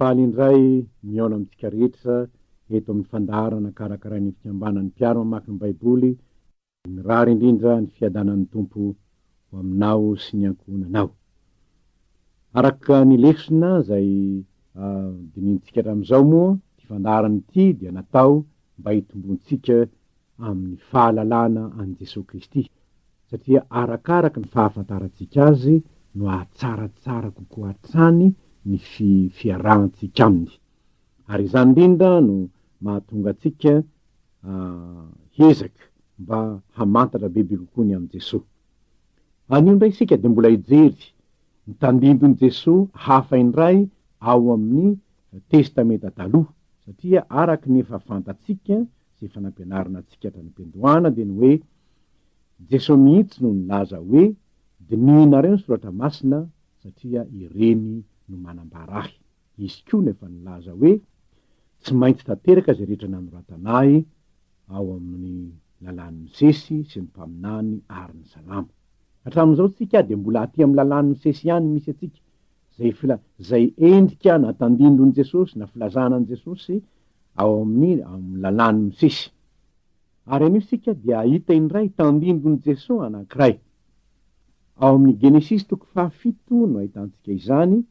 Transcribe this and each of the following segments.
faly indray miaona amintsika rehetra eto amin'ny fandaharana karakaraha ny fikambanan'ny mpiaro mamaky ny baiboly, mirary indrindra ny fiadanan'ny tompo ho aminao sy ny ankohonanao. Araka ny lesona zay dinintsika hatramin'izao moa, ty fandaharana ity dia natao mba hitombontsika amin'ny fahalalana an' Jesosy Kristy, satria arakaraky ny fahafantarantsika azy no ahatsaratsara kokoa hatrany ny fiarahantsika aminy. Ary izany indrindra no mahatonga atsika hiezaka mba hamantatra bebe kokoa ny amin'i Jesosy. Anio indray isika dia mbola hijery ny tandindon'i Jesosy hafa indray ao amin'ny testamenta taloha, satria araky ny efa fantatsika sy efa nampianarina atsika hatranym-piandohana dia ny hoe Jesosy mihitsy no nilaza hoe dininareo ny soratra masina satria ireny no manambara ahy. Izy koa nefa nilaza hoe tsy maintsy tanteraka zay rehetra nanoratanay ao amin'ny lalàn'ny Mosesy sy ny mpaminany ary ny salama. Hatramin'izao tsika dia mbola aty amin'ny lalàn'ny Mosesy ihany misy atsika, zay endrika na tandindon'i Jesosy na filazanan'i Jesosy ao amin'ny lalàn'ny Mosesy. Ary anio sika dia ahita indray tandindon'i Jesosy anankiray. Ao amin'ny Genesis 7 no ahitantsika izany,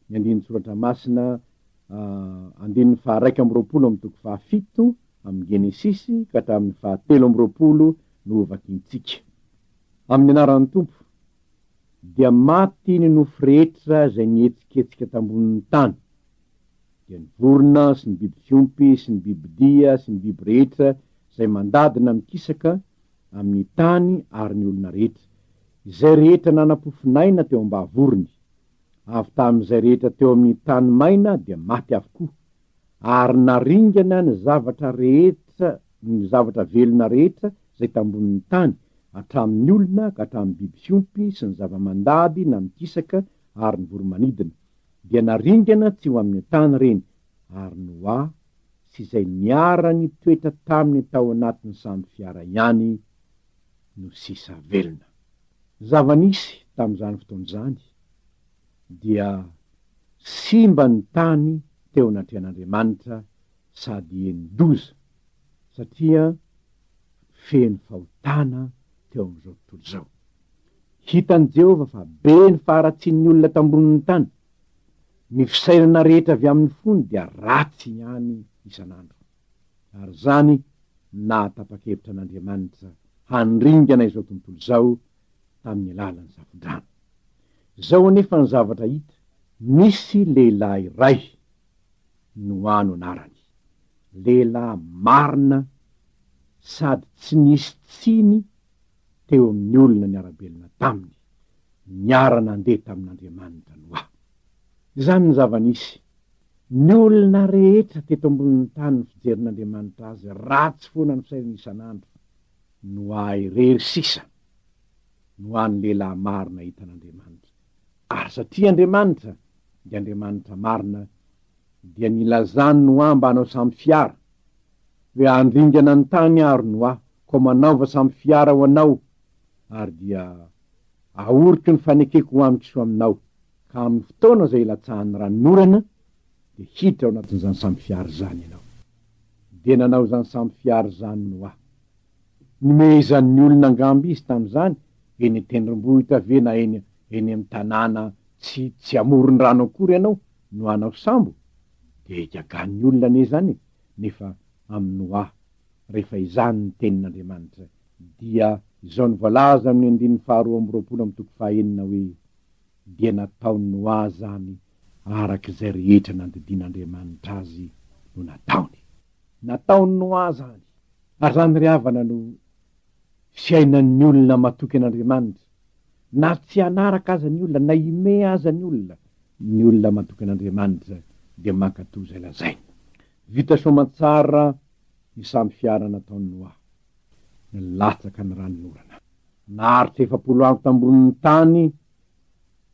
ny andin'ny soratra masina andin'ny 1:20 amin'ny Genesis ka hatramin'ny 7:20 no vakintsika. Amin'ny anaran'ny Tompo, dia maty ny nofo rehetra zay nihetsiketsika tambonin'ny tany, dia ny vorona sy ny biby fiompy sy ny biby dia sy ny biby rehetra zay mandadina mikisaka amin'ny tany ary ny olona rehetra. Izay rehetra nanapofinaina teo am-bavorony, avy tamin'izay rehetra teo amin'ny tany maina dia maty avokoa, ary naringana ny zavatra rehetra, ny zavatra velona rehetra zay tambonin'ny tany, hatramin'ny olona ka hatramin'ny biby fiompy sy ny zava-mandady na mikisaka ary ny voromanidina, dia naringana tsy ho amin'ny tany reny, ary Noa sy izay niara-ny toetra taminy tao anatin'ny Sambofiara ihany no sisa velona. Zava-nisy tamin'izany fotoan'izany dia simba ny tany teo anatrehan'Andriamanitra sady endoza, satria feno fahotana teo amin'izao tontolo izao. Hitan'i Jehova fa be ny faharatsian'ny olona tambonin'ny tany, ny fisainana rehetra avy amin'ny fony dia ratsy ihany isan'andro. Ary zany nahatapa-kevitra an'Andriamanitra handringana izao tontolo izao tamin'ny alalan'ny zafondrano. Zao anefa ny zavatra hita, misy lehilahy iray, Noa no anarany, lehilahy marina sady tsy nisy tsiny teo amin'ny olona niara-belona taminy, niara-nandeha tamin'Andriamanitra Noa. Izany ny zava-nisy, ny olona rehetra teto ambonin'ny tany ny fijerin'Andriamanitra azy ratsy foana ny fisainana isan'andro. Noa irery sisa, Noa ny lehilahy marina hitan'Andriamanitra. Ary satria Andriamanitra dia Andriamanitra marina, dia nilazany Noa mba hanao samby fiara, hoe andringana ny tany ary Noa, ko manaova samby fiara ho anao, ary dia ahoriky ny fanekeko ho amiko sy ho aminao, ka amin'ny fotoana zay ilatsahan'ny ranorana dia hiditra ao anatin'izany samby fiara zany ianao. Dia nanao zany samby fiara zany Noa, nimezan'ny olona angamby izy tamin'izany, eny tendrombohitra ve na eny amin'ny tanàna tsy amoron'ny rano akory ianao no hanao sambo, dia higagan'ny olona ne zany. Nefa amin'ny Noa, rehefa izany ny tenin'Andriamanitra, dia izao ny voalaza amin'ny 2:20 hoe dia nataony Noa zany arak'izay rehetra nandidian'Andriamanitra azy no nataony. Nataony Noa zany, ary zany ry havana no fiainan'ny olona matoky an'Andriamanitra, na tsy anaraka aza ny olona, na ime aza ny olona matoky an'Andriamanitra dia mankatoy zay lazainy. Vita soamantsara ny samby fiara nataony Noa, nilatsaka ny ranorana, naharitra 700 andro tambonin'ny tany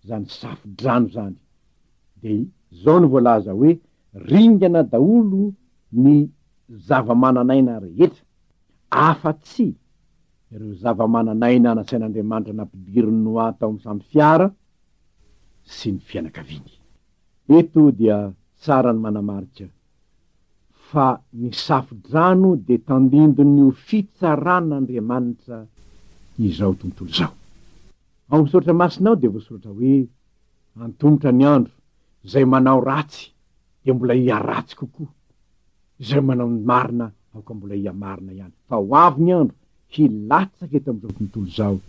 zany safo-drano zany, dia zao ny voalaza hoe ringana daholo ny zava-mananaina rehetra, afa-tsy ireo zava-mananaina nasain'Andriamanitra nampidiriny Noa tao amin'ny samby fiara sy ny fianakaviany. Eto dia tsara ny manamarika fa ny safodrano de tandindon'io fitsaran'Andriamanitra izao tontolo zao. Ao amin'ny soratra masinao de voasoratra hoe antonitra ny andro zay manao ratsy de mbola ia-ratsy kokoa, zay manao marina aoka mbola ia-marina ihany, fa ho avy ny andro hilatsaka eto amin'izao tontolo zao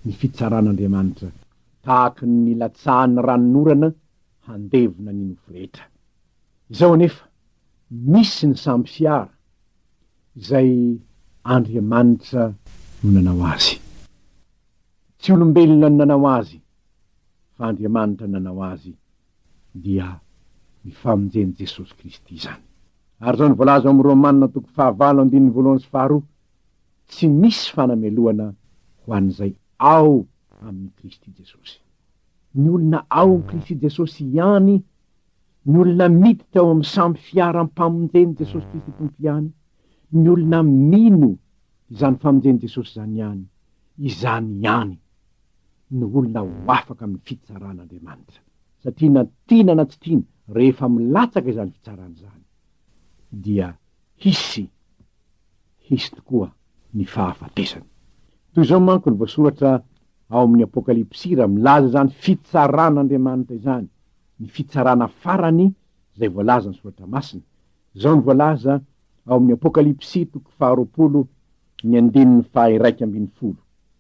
ny fitsaran'Andriamanitra tahaky ny latsahan'ny ranonorana handevona ny nofo rehetra. Izao anefa misy ny samby fiara izay Andriamanitra no nanao azy, tsy olombelona no nanao azy fa Andriamanitra no nanao azy, dia ny famonjen'i Jesosy Kristy zany. Ary zao ny voalaza amin'ny Romanina 5:1-2, tsy misy fanameloana ho an'izay ao amin'ny Kristy Jesosy. Ny olona ao amin'ny Kristy Jesosy ihany, ny olona miditra ao amin'ny samby fiaram-pamonjeny Jesosy Kristy tompo ihany, ny olona mino izany famonjeny Jesosy zany ihany, izany ihany ny olona ho afaka amin'ny fitsaran'Andriamanitra. Satria na tiana na tsy tiana, rehefa milatsaka izany fitsarana zany, dia hisy tokoa ny fahafatesany. Toy izao manko ny voasoratra ao amin'ny Apokalipsy, milaza zany fitsaran'Andriamanitra izany, ny fitsarana farany zay voalaza ny soratra masina. Zao ny voalaza ao amin'ny Apokalipsy 20:1-2.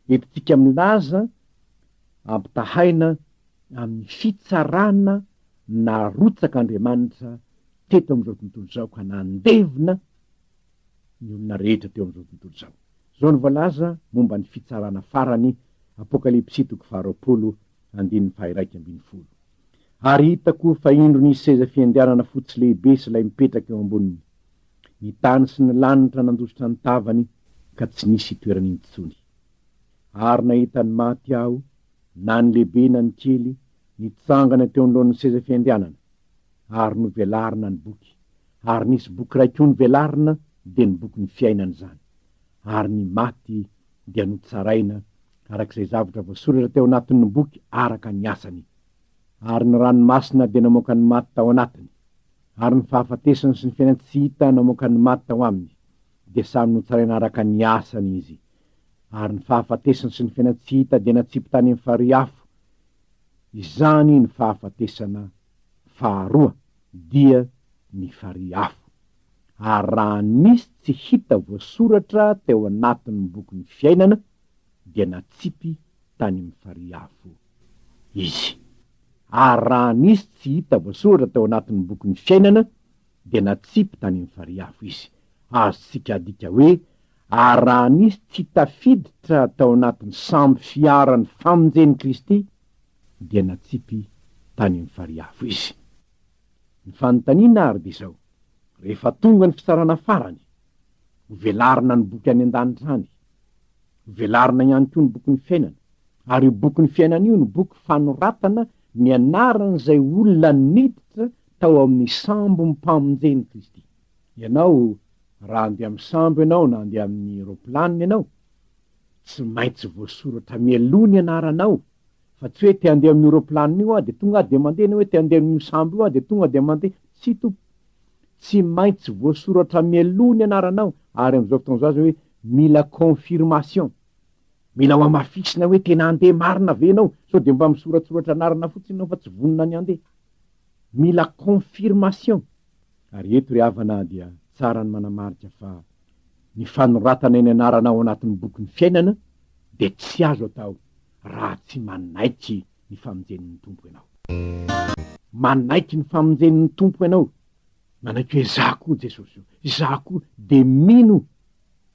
Eto tsika milaza ampitahaina amin'ny fitsarana narotsak'Andriamanitra teto amin'izao tontolo zao ka nandevona ny olona rehetra teo amin'izao tontolo zao. Zao ny voalaza momba ny fitsarana farany, Apokalipsy 20:1-2. Ary hitako fa indro nisy seza fiandianana fotsy lehibe sy lay mipetraka eo amboniny. Ny tany sy ny lanitra nandositra ny tavany ka tsy nisy toerana intsony. Ary nahita ny maty aho, na ny lehibe na ny kely, nitsangana teo anoloan'ny seza fiandianana, ary novelarina ny boky. Ary nisy boky raiky novelarina, de ny boky ny fiainana zany. Ary ny maty dia notsaraina arak'izay zavatra voasoratra teo anatin'ny boky araka ny asany. Ary ny ranomasina de namoaka ny maty tao anatiny, ary ny fahafatesany sy ny fiainana tsy hita namoaka ny maty tao aminy, de samy notsaraina araka ny asany izy. Ary ny fahafatesany sy ny fiainana tsy hita de natsipy tany amin'ny fariafo. Izany ny fahafatesana faharoa, dia ny fariafo. Ary raha nisy tsy hita voasoratra teo anatin'ny boky ny fiainana, dia natsipy tany amin'ny fariafo izy. Ary raha nisy tsy hita voasoratra teo anatin'ny boky ny fiainana, dia natsipy tany amin'ny fariafo izy. Azontsika adika hoe, ary raha nisy tsy tafiditra tao anatin'ny samby fiaran'ny famonjeny Kristy, dia natsipy tany amin'ny fariafo izy. Ny fanontaniana ary de zao, rehefa tonga ny fitsarana farany, ho velarina ny boky any an-danitra hany, ho velarina ihany koa ny boky ny fiainana, ary io boky ny fiainana io ny boky fanoratana ny anaran'izay olona niditra tao amin'ny Sambofiaram-pamonjena Kristy. Ianao raha andeha amin'ny sambo ianao na andeha amin'ny roplanina ianao, tsy maintsy voasoratra mialoha ny anaranao, fa tsy hoe te andeha amin'ny roplanina io de tonga de mandeha, hoe te andeha amin'ny sambo io de tonga de mandeha. Tsy tompo, tsy maintsy voasoratra mialoha ny anaranao. Ary am'izao fotoana zao hoe mila confirmation, mila ho amafisina hoe tena andeha marina ve ianao, so de mba misoratsoratra anarana fotsiny ianao fa tsy vonona ny andeha. Mila confirmation. Ary eto ry havana dia tsara ny manamarika fa ny fanoratana eny anaranao anatin'ny boky ny fiainana de tsy azo atao raha tsy manaiky ny famonjen'ny tompo ianao. Manaiky ny famonjen'ny tompo ianao, manaiky hoe za koa Jesosy io, za koa, de mino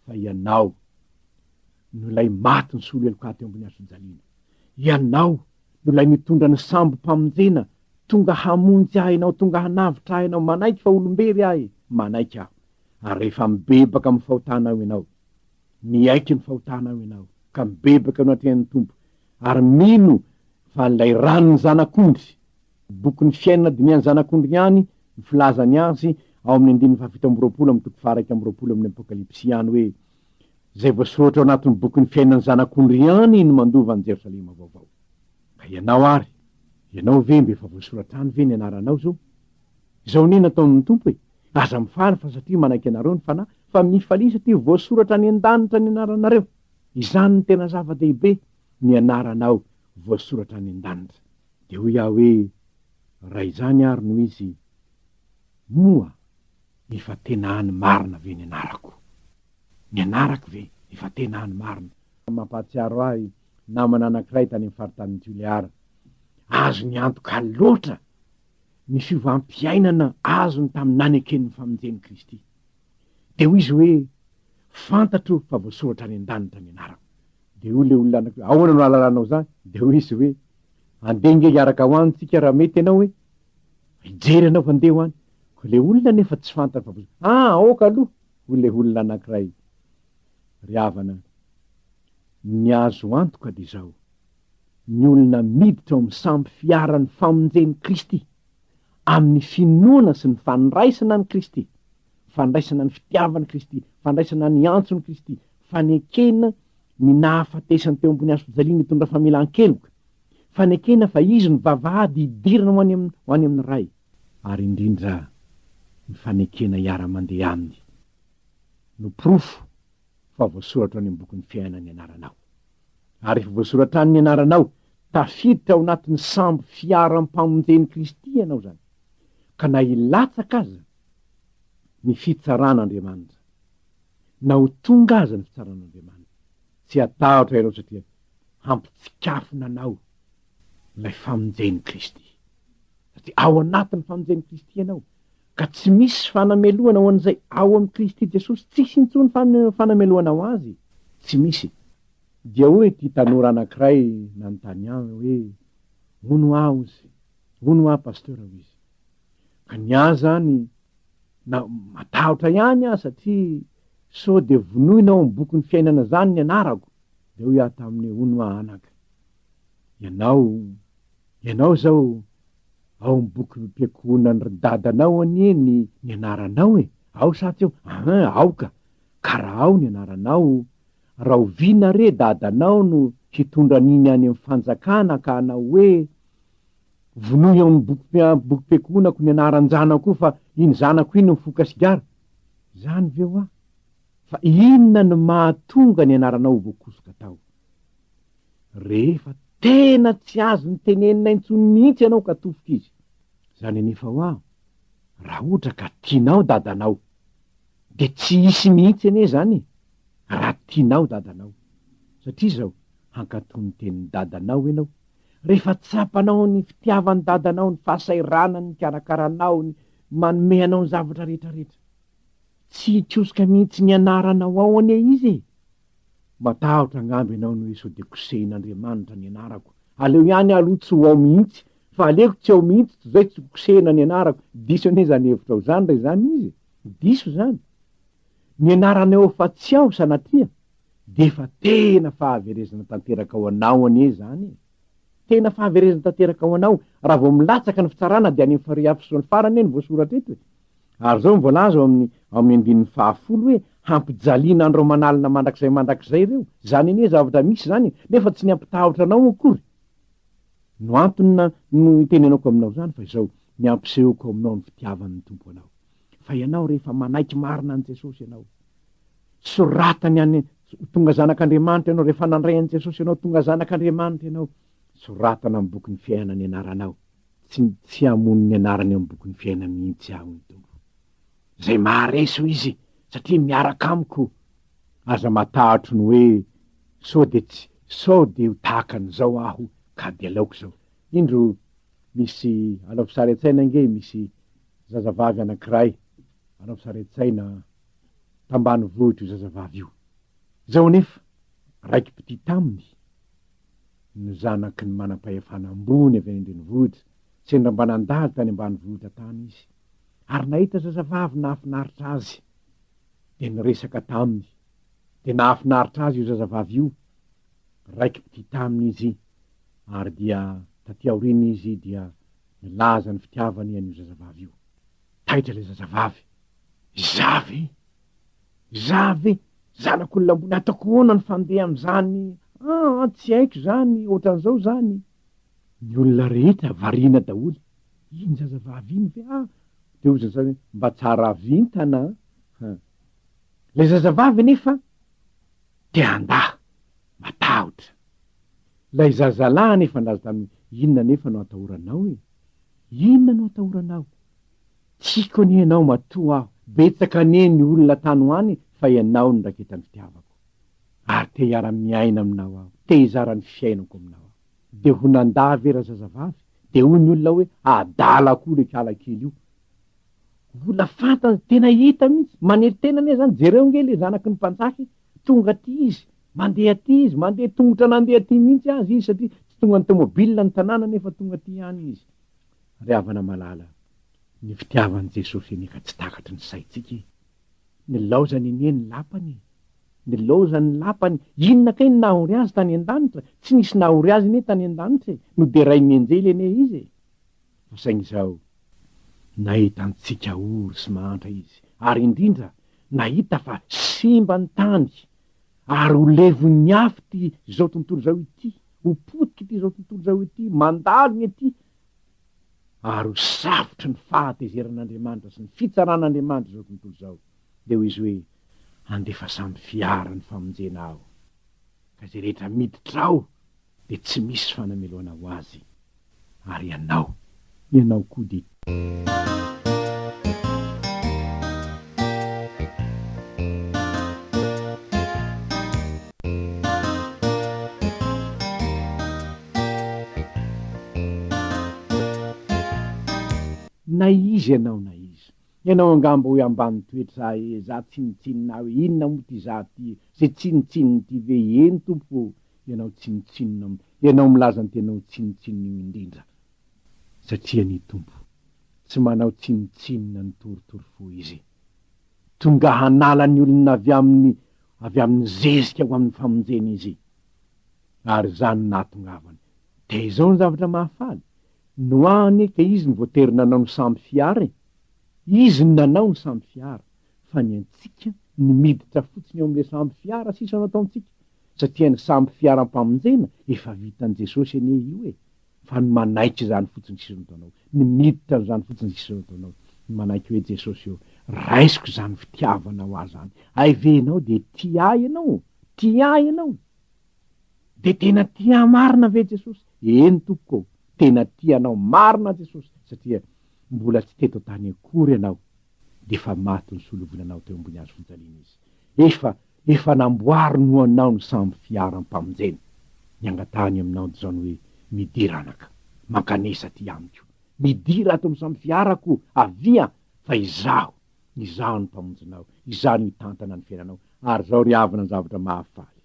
fa ianao no lay maty ny solo elokaty ambony hazo-jaliana. Ianao no lay mitondra ny Sambofiaram-pamonjena, tonga hamonjy ahy ianao, tonga hanavitra ahy ianao, manaiky fa olombery ahy, manaiky aho. Ary rehefa mibebaka amin'ny fahotanao ianao, miaiky ny fahotanao ianao, ka mibebaka no atrehan'ny tompo, ary mino fa lay ranony zanak'ondry, boky ny fiainana diniany zanak'ondry ihany, ny filazany azy ao amin'ny 7:20 amin'ny Apokalipsy ihany hoe, zay voasoratra ao anatin'ny boky ny fiainan'ny zanak'ondry ihany no mandova ny Jerosalema vaovao. Ka ianao ary, ianao ve mbe fa voasoratra any ve ny anaranao zao? Izao nena atao amin'ny tompo e, aza mifary fa satria manaiky anareo ny fanahy, fa mifalia satria voasoratra ny an-danitra ny anaranareo. Izany ny tena zava-dehibe, ny anaranao voasoratra ny an-danitra. De hoy aho hoe, raha izany ary no izy, moa efa tena any marina ve ny anarako? Ny anarako ve efa tena any marina? Mampahatsiaro ahy namana anankiray tany amin'ny faritany Joliara. Azo ny antoka loatra ny fivampiainana azony tamin'ny naneken'ny famonjen'i Kristy. De hoy izy hoe, fantatro fa voasoratra ny an-danitra ny anarako. De hoy le olona anankiray, ahoana no alalanao zany? De hoy izy hoe, andenga hiaraka ho any tsika raha mety ianao hoe, hijery anao fa andeha ho any. Ko le olona nefa tsy fantatra fa aoka aloha, hoy le olona anankiray. Ry havana, ny azo antoka de zao, ny olona miditra ao amin'ny sambofiaran'ny famonjen'i Kristy, amin'ny finoana sy ny fandraisana ny Kristy, fandraisana ny fitiavan'i Kristy, fandraisana ny antson'i Kristy, fanekena ny nahafatesany teo ambony hazo-pijaliana hitondra famelan-keloka, fanekena fa izy ny vavahady hidirana ho any amin'ny ray, ary indrindra ny fanekena hiara-mandeha aminy no profo fa voasoratra any amin'ny bokin'ny fiainany anaranao. Ary efa voasoratra any ny anaranao, tafiditra ao anatin'ny Sambofiaram-pamonjen'i Kristy ianao zany, ka na hilatsaka aza ny fitsaran'Andriamanitra, na ho tonga aza ny fitsaran'Andriamanitra, tsy atahotra ianao satria hampitsikafona anao ilay famonjen'i Kristy. Satria ao anatin'ny famonjen'i Kristy ianao, ka tsy misy fanameloana ho an'izay ao amin'ny Kristy Jesosy, tsisy intsony fanameloana ho azy, tsy misy. Dia hoe ty tanora anankiray nanontany ahy hoe, hono aho izy, hono aho pasteur izy. Ka ny ahy zany na matahotra ihany aho satria sao de vonoinao amin'ny bokin'ny fiainana zany ny anarako. De hoy aho taminy hono aho anaka, ianao zao ao amin'ny boky mpiakonany ry dadanao anie ny anaranao e, ao sa tsy ao? Aoka, ka raha ao ny anaranao, raha oviana re dadanao no hitondra an'iny any amin'ny fanjakana ka anao hoe vonoy ao amin'ny boky mpiakonako ny anaran-janako fa iny zanako iny mifoka sigara. Zany ve ho aho? Fa inona no mahatonga ny anaranao voakosoka tao? Rehefa tena tsy azo ny tenenina intsony mihitsy ianao ka tofoka izy. Zany anefa ho aho, raha ohatra ka tianao dadanao, de tsy hisy mihitsy ane zany, raha tianao dadanao. Satria zao, hankatony tenin'ny dadanao ianao, rehefa tsapanao ny fitiavan'ny dadanao, ny fahasairanany, ny karakaranao, ny manome anao ny zavatra rehetrarehetra, tsy hitsoska mihitsy ny anaranao ao ane izy. Matahotra angambo ianao no hoe sao de kosehin'Andriamanitra ny anarako, aleo ihany aloha tsy ho ao mihitsy, fa aleoko tsy ao mihitsy toy zay tsy kosehina ny anarako. Diso ane zany hevitra ao zany re zany izy, diso zany. Ny anaranao fa tsy ao sanatria, de fa tena fahaverezana tanteraka ao anao ane zany. Tena fahaverezana tanteraka ao anao, raha vao milatsaka ny fitsarana de any farihy afisoan'ny farany eny voasoratra eto. Ary zao mivolaza amin'ny 10 hoe hampijaliana andro manalina mandrakizay reo. Zany ane zavatra misy zany, nefa tsy ny ampitahotra anao akory. No antony no itenenako aminao zany fa izao, ny ampisehoko aminao ny fitiavan'ny tompo anao. Fa ianao rehefa manaiky marina an' Jesosy ianao, soratany any tonga zanak'Andriamanitra ianao, rehefa nandray an' Jesosy ianao tonga zanak'Andriamanitra ianao, soratana amin'ny bokin'ny fiainany anaranao, tsy hamono ny anarany amin'ny bokin'ny fiainany mihitsy aho ny tompo. Zay mahareso izy, satria miaraka amiko. Aza matahatro ny hoe sao de ho tahakan'izao aho ka de aleoko zao. Indro misy alaovy sary an-tsaina nge, misy zazavavy anankiray alaovy sary an-tsaina tambany vohitra io zazavavy io. Zao nefa raiky piti taminy no zanaky ny manam-pahefana ambony avy any an-drenivohitra, sendra mba nandalo tany ambany vohitra tany izy, ary nahita zazavavy nahafinaritra azy de niresaka taminy, de nahafinaritra azy io zazavavy io, raiky piti taminy izy, ary dia taty aoriny izy dia nilaza ny fitiavany ian'io zazavavy io. Taitra le zazavavy, zavy zanak'olona ambony, ataoko hoana ny fandeha am'zany? Tsy haiko zany, ohatran'izao zany. Ny olona rehetra variana daholo, iny zazavavy iny ve? de ozany zany hoe mba tsara vintana le zazavavy nefa te andaha matahotra lay zazalahy nefa ndazy tamin'ny inona nefa no atahoranao e inona no atahoranao tiako anie ianao matoa aho betsaka anie ny olona tany hoany fa ianao ny raketany fitiavako ary te hiara-miaina aminao aho te hizarany fiainako aminao aho de ho nandà vera zazavavy de hoy ny olona hoe adala koa le kalakely io vola fantany tena hita mihitsy maneritena anie zany jereo nge le zanaky ny mpanjaky tonga ty izy mandeha ty izy mandeha tongotra nandeha ty mihitsy azy izy satria tsy tonga ny tomobila ny tanàna nefa tonga ty hany izy ry havana malala ny fitiavan'i Jesosy anie ka tsy takatry ny saitsika ny laozany anie ny lapany ny laozany ny lapany inona kay ny nahory azy tany an-danitra tsy nisy nahory azy anie tany an-danitra no de rain'ny enjely anie izy fa saingy zao nahita antsika ory sy mahantra izy ary indrindra nahita fa simba ny tany ary ho levon'ny afy ty zao tontolo zao ity ho potiky ty zao tontolo zao ity mandalony ety ary ho savotry ny fahatezeran'Andriamanitra sy ny fitsaran'Andriamanitra zao tontolo zao de ho izy hoe andefa Sambofiara ny famonjena aho ka zay rehetra miditra ao de tsy misy fanameloana ho azy ary ianao koa de na izy ianao angamba hoe ambany toetra za tsinitsinina hoe inona mo ty za ty zay tsinitsininy ty ve eny tompo ianao tsinitsinina ianao milaza ny tenao tsinitsininy indrindra satria ny tompo tsy manao tsinitsinina ny toritory fo izy tonga hanala ny olona avy amin'ny zezika ho amin'ny famonjena izy ary zany natongavany de izao ny zavatra mahafaly noany ka izy ny voatery nanao ny Sambofiara izy ny nanao ny Sambofiara fa ny antsika ny miditra fotsiny eo amin'le Sambofiara sisa nataontsika satria ny Sambofiaram-pamonjena efa vitan'i Jesosy anie io fa ny manaikitra zany fotsiny sisa nataonao ny miditra zany fotsiny sisa nataonao ny manaiky hoe Jesosy eo raisiko zany fitiavanao azy zany aivenao de tia ianao de tena tia marina ve Jesosy eny tompoko tena tianao marina Jesosy satria mbola tsy teto tany akory ianao de fa maty ny solovonanao teo ambony hazo fijaliana izy efa namboary no anao ny Sambofiaram-pamonjena ny angatahany aminao zany hoe midira anaka mankanesa ty amiko midira ato amin'ny Sambofiarako avia fa izaho ny mpamonjenao izaho ny tantana ny fiainanao ary zao ry havana ny zavatra mahafaly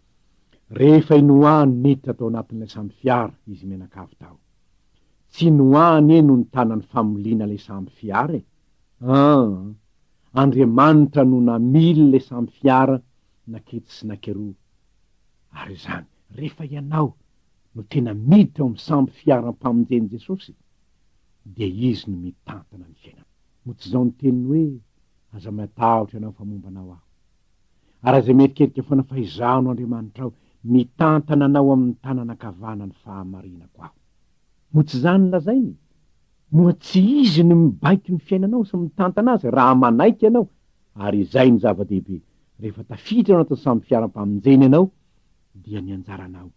rehefa inoany niditra tao anatin'ilay Sambofiara izy menakavy tao tsy noany eno ny tanany famoliana le Sambofiara Andriamanitra no namily le Sambofiara naketsy sy nakeroa ary zany rehefa ianao no tena miditra ao amin'ny Sambofiaram-pamonjeny Jesosy de izy no mitantana ny fiainana mo tsy zao ny teniny hoe aza matahotra ianao fa mombanao aho ary zay merikerika foana fa izaho no Andriamanitra ao mitantana anao amin'ny tanana kavana ny fahamarinako aho mo tsy zany lazainy moa tsy izy no mibaiky ny fiainanao sy mitantana azy raha manaiky ianao ary izay ny zava-dehibe rehefa tafiditra ao anatin'ny Sambofiaram-pamonjena ianao dia ny anjaranao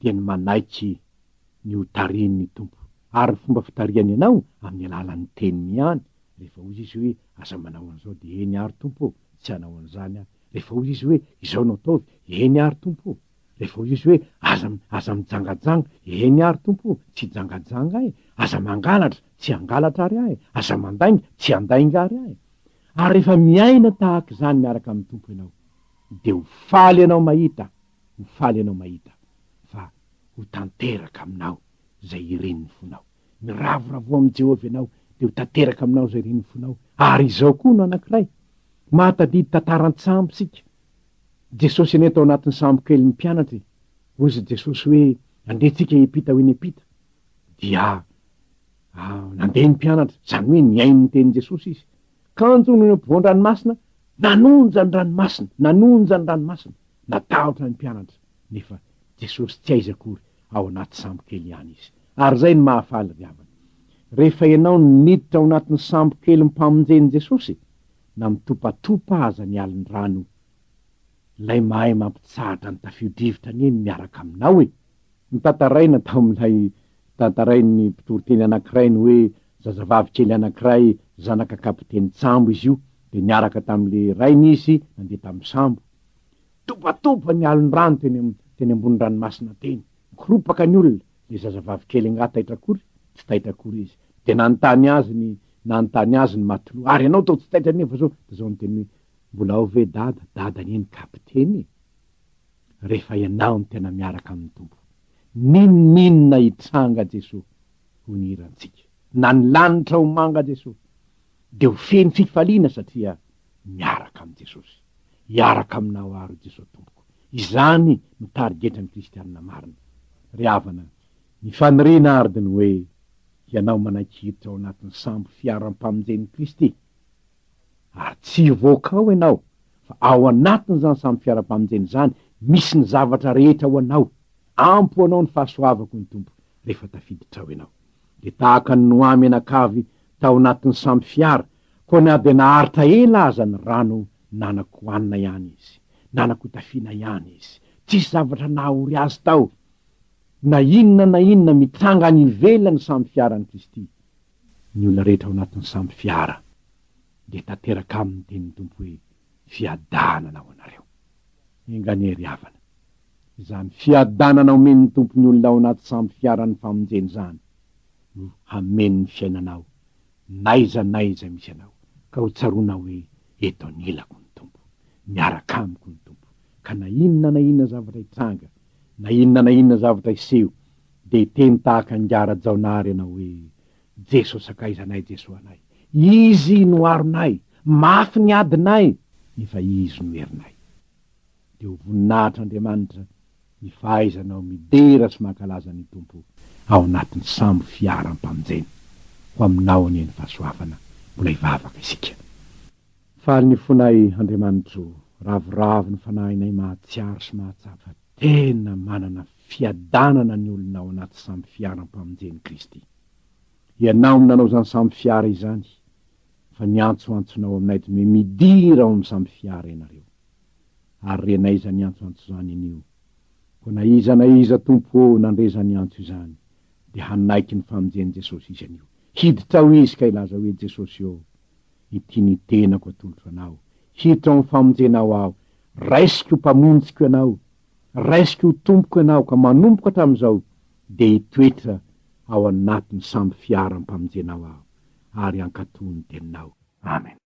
dia ny manaiky ny hotarian'ny tompo ary ny fomba fitariany ianao amin'ny alalan'ny teniny ihany rehefa ozy izy hoe aza manao an'izao de eny ary tompo tsy hanao an'izany aho rehefa ozy izy hoe izao no ataovy eny ary tompo rehefa ozy izy hoe aza mijangajanga eny ary tompo tsy jangajanga ahy aza mangalatra tsy angalatra ary ahy aza mandainga tsy andainga ary ahy ary rehefa miaina tahaka izany miaraka amin'ny tompo ianao de ho faly ianao mahita fa ho tanteraka aminao zay ireniny fonao miravoravo amin'ny Jehovah ianao de ho tanteraka aminao zay ireniny fonao ary izao koa no anankiray mahatadidy tantaran-tsambo sika Jesosy ane tao anatin'ny sambo kely ny mpianatra ozy Jesosy hoe andehitsika epita ho eny epita dia nandeha ny mpianatra zany hoe niainy ny tenin Jesosy izy kanjo no ampovoan-dranomasina nanonja ny ranomasina natahotra ny mpianatra nefa Jesosy tsy aiza akory ao anaty sambo kely ihany izy ary zay ny mahafaly ry havana rehefa ianao niditra ao anatin'ny sambo kely mpamonjeny Jesosy na mitopatopa aza ny aliny rano lay mahay mampitsahatra ny tafio-drivotra ny eny miaraka aminao e. Nitantaraina tao amin'ilay tantarain'ny mpitory-teny anankiray ny hoe zazavavy kely anankiray zanaka kapiteny Sambo izy io, de niaraka tam'le rainy izy nandeha tamin'ny sambo. Topatopa ny aliny rano teny ambony ranomasina teny, mikropaka ny olona. Le zazavavy kely nga taitra akory, tsy taitra akory izy. De nanontany azy ny matoloha, ary ianao tao tsy taitra nefa zao, de zao ny teny hoe mbola ao ve dada ny eny kapiteny e. Rehefa ianao ny tena miaraka amin'ny tompo, ninona hitranga Jesosy ho nirantsika, na ny lanitra ho manga Jesosy, de ho feny fifaliana satria miaraka amin'ny Jesosy, hiaraka aminao ary Jesosy tompoko. Izany no tarigetra ny kristianina marina. Ry havana, ny faniriana ary ny hoe ianao manakiditra ao anatin'ny Sambofiaram-pamonjen'i Kristy, ary tsy hivoaka ao ianao, fa ao anatin' zany Sambofiaram-pamonjeny zany misy ny zavatra rehetra ho anao, ampo anao ny fahasoavako ny tompo rehefa tafiditra ao ianao. De tahaka ny Noamy anakavy tao anatin'ny sambofiara, koa na de naharitra ela aza ny rano nanako hoanina ihany izy, nanako tafiana ihany izy, tsisy zavatra nahory azy tao. Na inona mitranga ny ivelany sambofiaran'i Kristy. Ny olona rehetra ao anatin'ny sambofiara de tanteraka amin'ny tenin'ny tompo hoe fiadanana ao anareo. Enganery havana, izany fiadanana omen'ny tompo ny olona ao anaty sambofiaran'ny famonjeny zany no hameny ny fiainanao, naiza misy anao, ka ho tsarona hoe eto anilako ny tompo, miaraka amiko ny tompo, ka na inona zavatra hitranga, na inona zavatra hiseho, de teny tahaka ngara jaonary ianao hoe Jesosy sakaizanay, Jesosy anay, izy no aronay, mafy ny adinay, nefa izy no herinay. De ho voninahitra Andriamanitra ny fahaizanao midera sy mankalaza ny tompo ao anatin'ny Sambofiaram-pamonjena. Ho aminao anieny fahasoavana, mbola hivavaka isika. Faly ny fonay Andriamanitro, ravoravo ny fanahinay mahatsiaro sy mahatsapa, tena manana fiadanana ny olona ao anaty Sambofiaram-pamonjeny Kristy. Ianao nanao zany sambofiara izany, fa niantsoantsonao aminay ty midira ao amin'ny sambofiara ianareo. Ary renaiza ny antsoantso zany anio, ko na iza tompo nandreza ny antso izany, de hanaiky ny famonjeny Jesosy izy anio. Hiditra ao izy ka ilaza hoe Jesosy eo, ity ny tenako atolotro anao, hiditra ao amin'ny famonjenao aho, raisiko mpamonjiko ianao, raisiko tompoko ianao, ka manompoka hatramin'izao de hitoetra ao anatin'ny Sambofiaram-pamonjenao aho, ary ankatony teninao. Amen.